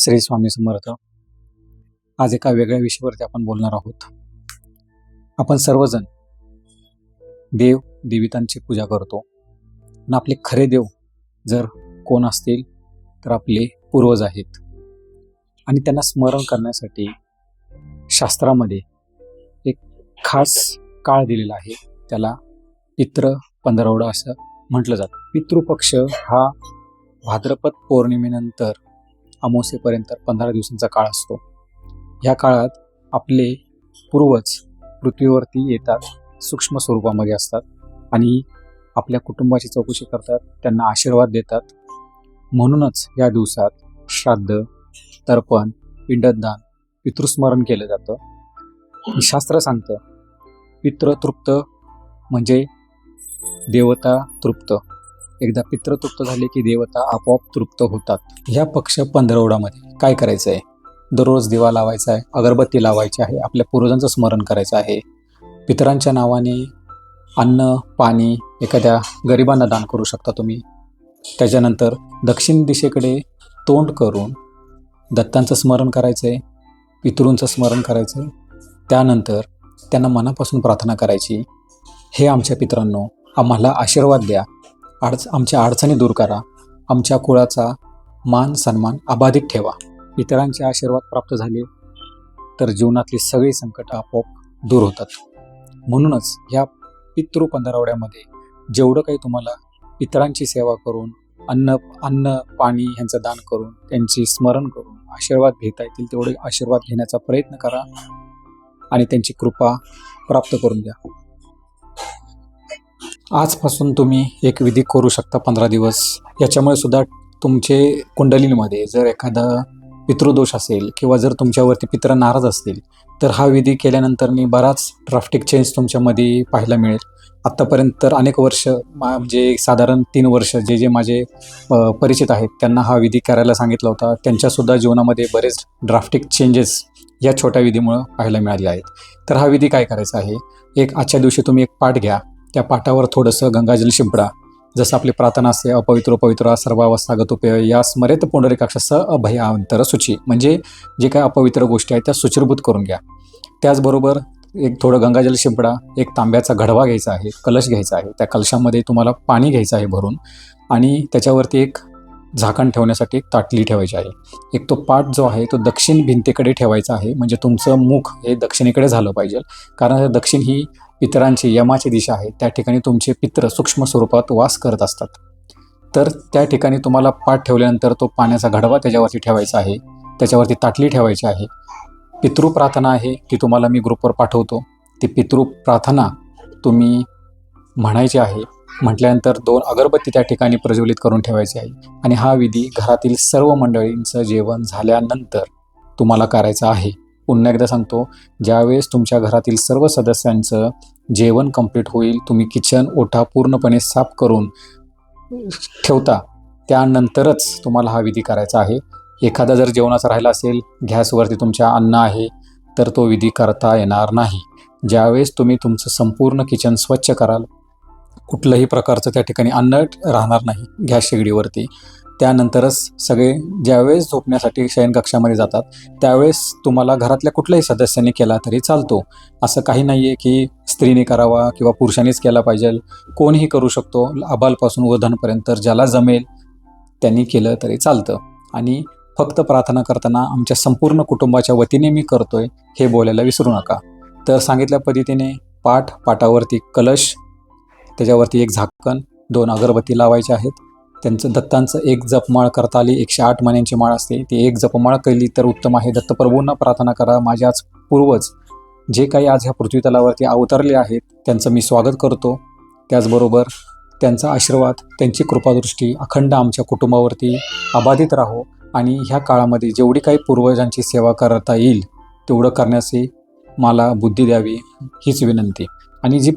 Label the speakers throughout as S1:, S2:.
S1: श्री स्वामी समर्थ. आज एका वेगळ्या विषयावरती आपण बोलणार आहोत. आपण सर्वजण देव देवतांची पूजा करतो, पण आपले खरे देव जर कोण असतील तर आपले पूर्वज आहेत. आणि त्यांना स्मरण करण्यासाठी शास्त्रामध्ये एक खास काळ दिलेला आहे. त्याला पितृ पंधरवडा असं म्हटलं जातं. पितृपक्ष हा भाद्रपद पौर्णिमेनंतर अमावस्येपर्यंत 15 दिवसांचा काळ असतो. या काळात आपले पूर्वज पृथ्वीवरती येतात, सूक्ष्म स्वरूपामध्ये असतात आणि आपल्या कुटुंबाची चौकशी करतात, त्यांना आशीर्वाद देतात. म्हणूनच या दिवसात श्राद्ध, तर्पण, पिंडदान, पितृस्मरण केलं जातं. शास्त्र सांगतं पितृतृप्त म्हणजे देवता तृप्त. एकदा पितृ तृप्त झाले की देवता आपोआप तृप्त होतात. ह्या पक्ष पंधरवड्यामध्ये काय करायचं आहे? दररोज दिवा लावायचा आहे, अगरबत्ती लावायची आहे, आपल्या पूर्वजांचं स्मरण करायचं आहे. पितरांच्या नावाने अन्न पाणी एखाद्या गरिबांना दान करू शकता तुम्ही. त्याच्यानंतर दक्षिण दिशेकडे तोंड करून दत्तांचं स्मरण करायचं आहे, पितृंचं स्मरण करायचं आहे. त्यानंतर त्यांना मनापासून प्रार्थना करायची, हे आमच्या पितरांनो, आम्हाला आशीर्वाद द्या, आमच्या अडचणी दूर करा, आमच्या कुळाचा मान सन्मान अबाधित ठेवा. पितरांचे आशीर्वाद प्राप्त झाले तर जीवनातली सगळी संकट आपोआप दूर होतात. म्हणूनच ह्या पितृ पंधरवड्यामध्ये जेवढं काही तुम्हाला पितरांची सेवा करून अन्न पाणी ह्यांचं दान करून त्यांची स्मरण करून आशीर्वाद घेता येतील तेवढे आशीर्वाद घेण्याचा प्रयत्न करा आणि त्यांची कृपा प्राप्त करून द्या. आजपासून तुम्ही एक विधी करू शकता 15 दिवस. याच्यामुळे सुद्धा तुमचे कुंडलीमध्ये जर एखादा पितृदोष असेल किंवा जर तुमच्यावरती पितर नाराज असतील तर हा विधी केल्यानंतर बराच ड्राफ्टिक चेंज तुमच्यामध्ये पाहायला मिळेल. आत्तापर्यंत तर अनेक वर्ष म्हणजे साधारण 3 वर्ष जे माझे परिचित आहेत त्यांना हा विधी करायला सांगितला होता. त्यांच्यासुद्धा जीवनामध्ये बरेच ड्राफ्टिक चेंजेस या छोट्या विधीमुळं पाहायला मिळाले आहेत. तर हा विधी काय करायचा आहे? एक आजच्या दिवशी तुम्ही एक पाठ घ्या, त्या पाठावर थोडंसं गंगाजल शिंपडा. जसं आपली प्रार्थना असते, अपवित्र पवित्र सर्वावस्थागत उपय या स्मरेत पुंडरीकाक्ष अभयांतर सूची, म्हणजे जे काय अपवित्र गोष्टी आहेत त्या सूचीभूत करून घ्या. त्याचबरोबर एक थोडं गंगाजल शिंपडा, एक तांब्याचा घडवा घ्यायचा आहे, कलश घ्यायचा आहे. त्या कलशामध्ये तुम्हाला पाणी घ्यायचं आहे भरून आणि त्याच्यावरती एक झाकण ठेवण्यासाठी एक ताटली ठेवायची आहे. एक तो पाट जो आहे तो दक्षिण भिंतीकडे ठेवायचा आहे, म्हणजे तुमचं मुख हे दक्षिणेकडे झालं पाहिजे. कारण दक्षिण ही पितरांची यमाची दिशा आहे. त्या ठिकाणी तुमचे पित्र सूक्ष्म स्वरूपात वास करत असतात. तर त्या ठिकाणी तुम्हाला पाठ ठेवल्यानंतर तो पाण्याचा घडवा त्याच्यावरती ठेवायचा आहे, त्याच्यावरती ताटली ठेवायची आहे. पितृ प्रार्थना आहे ती तुम्हाला मी ग्रुपवर पाठवतो. ती पितृ प्रार्थना तुम्ही म्हणायची आहे. म्हटल्यानंतर 2 अगरबत्ती त्या ठिकाणी प्रज्वलित करून ठेवायची आहे. आणि हा विधी घरातील सर्व मंडळींचं जेवण झाल्यानंतर तुम्हाला करायचा आहे. पुन्हा एकदा सांगतो, ज्यावेळेस तुमच्या घरातील सर्व सदस्यांचं जेवण कंप्लीट होईल, तुम्ही किचन ओटा पूर्णपणे साफ करून ठेवता, त्यानंतरच तुम्हाला हा विधी करायचा आहे. एखादा जर जेवणाचा राहिला असेल, गॅसवरती तुमच्या अन्न आहे, तर तो विधी करता येणार नाही. ज्यावेळेस तुम्ही तुमचं संपूर्ण किचन स्वच्छ कराल, कुठलंही प्रकारचं त्या ठिकाणी अन्न राहणार नाही गॅस शेगडीवरती, त्यानंतरच सगळे ज्यावेळेस झोपण्यासाठी शयनकक्षामध्ये जातात त्यावेळेस तुम्हाला घरातल्या कुठल्याही सदस्यांनी केला तरी चालतो. असं काही नाही आहे की स्त्रीने करावा किंवा पुरुषांनीच केला पाहिजे. कोणीही करू शकतो, आबालपासून वृद्धांपर्यंत ज्याला जमेल त्यांनी केलं तरी चालतं. आणि फक्त प्रार्थना करताना आमच्या संपूर्ण कुटुंबाच्या वतीने मी करतोय हे बोलायला विसरू नका. तर सांगितल्या पद्धतीने पाटावरती कलश, त्याच्यावरती एक झाकण, 2 अगरबत्ती लावायचे आहेत. त्यांचं दत्तांचं एक जपमाळ करता आली, 108 मण्यांची माळ असते, ती एक जपमाळ केली तर उत्तम आहे. दत्तप्रभूंना प्रार्थना करा, माझे आज पूर्वज जे काही आज ह्या पृथ्वीतलावरती अवतरले आहेत त्यांचं मी स्वागत करतो. त्याचबरोबर त्यांचा आशीर्वाद, त्यांची कृपादृष्टी अखंड आमच्या कुटुंबावरती अबाधित राहो आणि ह्या काळामध्ये जेवढी काही पूर्वजांची सेवा करता येईल तेवढं करण्याची मला बुद्धी द्यावी हीच विनंती. आणि जी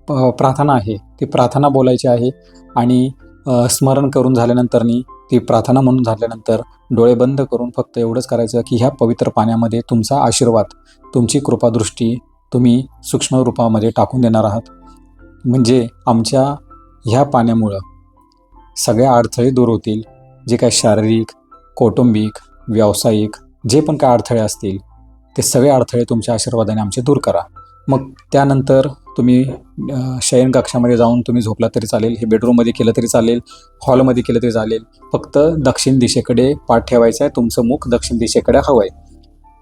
S1: प्रार्थना आहे ती प्रार्थना बोलायची आहे आणि स्मरण करून झाल्यानंतर ती प्रार्थना म्हणून झाल्यानंतर डोळे बंद करून फक्त एवढंच करायचं की ह्या पवित्र पाण्यामध्ये तुमचा आशीर्वाद, तुमची कृपादृष्टी तुम्ही सूक्ष्म रूपामध्ये टाकून देणार आहात. म्हणजे आमच्या ह्या पाण्यामुळं सगळ्या अडथळे दूर होतील. जे काही शारीरिक, कौटुंबिक व्यावसायिक जे पण काय अडथळे असतील ते सगळे अडथळे तुमच्या आशीर्वादाने आमचे दूर करा. मग त्यानंतर तुम्ही शयन कक्षामध्ये जाऊन तुम्ही झोपला तरी चालेल, हे बेडरूममध्ये केलं तरी चालेल, हॉलमध्ये केलं तरी चालेल. फक्त दक्षिण दिशेकडे पाठ ठेवायचा आहे, तुमचं मुख दक्षिण दिशेकडे हवं आहे.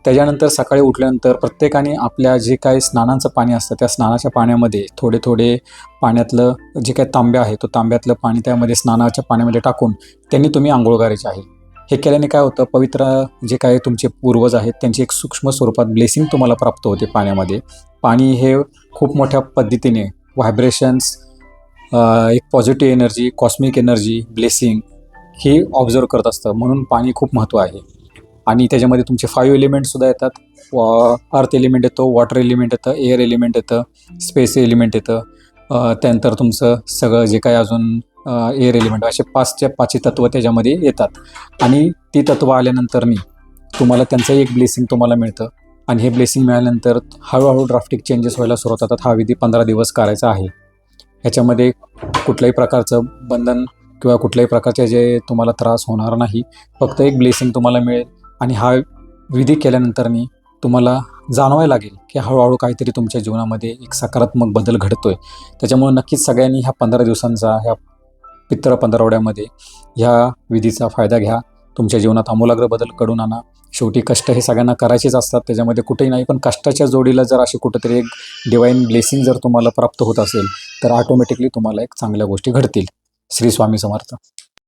S1: त्याच्यानंतर सकाळी उठल्यानंतर प्रत्येकाने आपल्या जे काही स्नानाचं पाणी असतं त्या स्नानाच्या पाण्यामध्ये थोडे थोडे पाण्यातलं जे काही तांब्या आहे तो तांब्यातलं पाणी त्यामध्ये स्नानाच्या पाण्यामध्ये टाकून त्यांनी तुम्ही आंघोळ करायची आहे. हे केल्याने काय होतं, पवित्र जे काही तुमचे पूर्वज आहेत त्यांची एक सूक्ष्म स्वरूपात ब्लेसिंग तुम्हाला प्राप्त होते पाण्यामध्ये. पाणी हे खूप मोठ्या पद्धतीने व्हायब्रेशन्स, एक positive energy, cosmic energy, blessing ही ऑब्झर्व करत असतं. म्हणून पाणी खूप महत्त्व आहे. आणि त्याच्यामध्ये तुमचे 5 एलिमेंटसुद्धा येतात. अर्थ एलिमेंट येतो, वॉटर एलिमेंट येतं, एअर एलिमेंट येतं, स्पेस एलिमेंट येतं. त्यानंतर तुमचं सगळं जे काही अजून एअर एलिमेंट असे 5चे तत्त्व त्याच्यामध्ये येतात. आणि ती तत्त्व आल्यानंतरनी तुम्हाला त्यांचं एक ब्लेसिंग तुम्हाला मिळतं. आणि हे ब्लेसिंग मिळाल्यानंतर हळूहळू ड्राफ्टिक चेंजेस व्हायला सुरुवात होतात. हा विधी 15 दिवस करायचा आहे. ह्याच्यामध्ये कुठल्याही प्रकारचं बंधन किंवा कुठल्याही प्रकारचे जे तुम्हाला त्रास होणार नाही. फक्त एक ब्लेसिंग तुम्हाला मिळेल. आणि हा विधी केल्यानंतरनी तुम्हाला जाणवायला लागेल की हळूहळू काहीतरी तुमच्या जीवनामध्ये एक सकारात्मक बदल घडतो आहे. त्याच्यामुळे नक्कीच सगळ्यांनी ह्या 15 दिवसांचा ह्या पितृ पंधरवड्यामध्ये ह्या विधीचा फायदा घ्या. तुमच्या जीवनात आमूलाग्र बदल घडवून आणा. शेवटी कष्ट हे सगळ्यांना करायचेच असतात, त्याच्यामध्ये कुठेही नाही. पण कष्टाच्या जोडीला जर अशी कुठंतरी एक डिवाईन ब्लेसिंग जर तुम्हाला प्राप्त होत असेल तर ऑटोमॅटिकली तुम्हाला एक चांगल्या गोष्टी घडतील. श्री स्वामी समर्थ.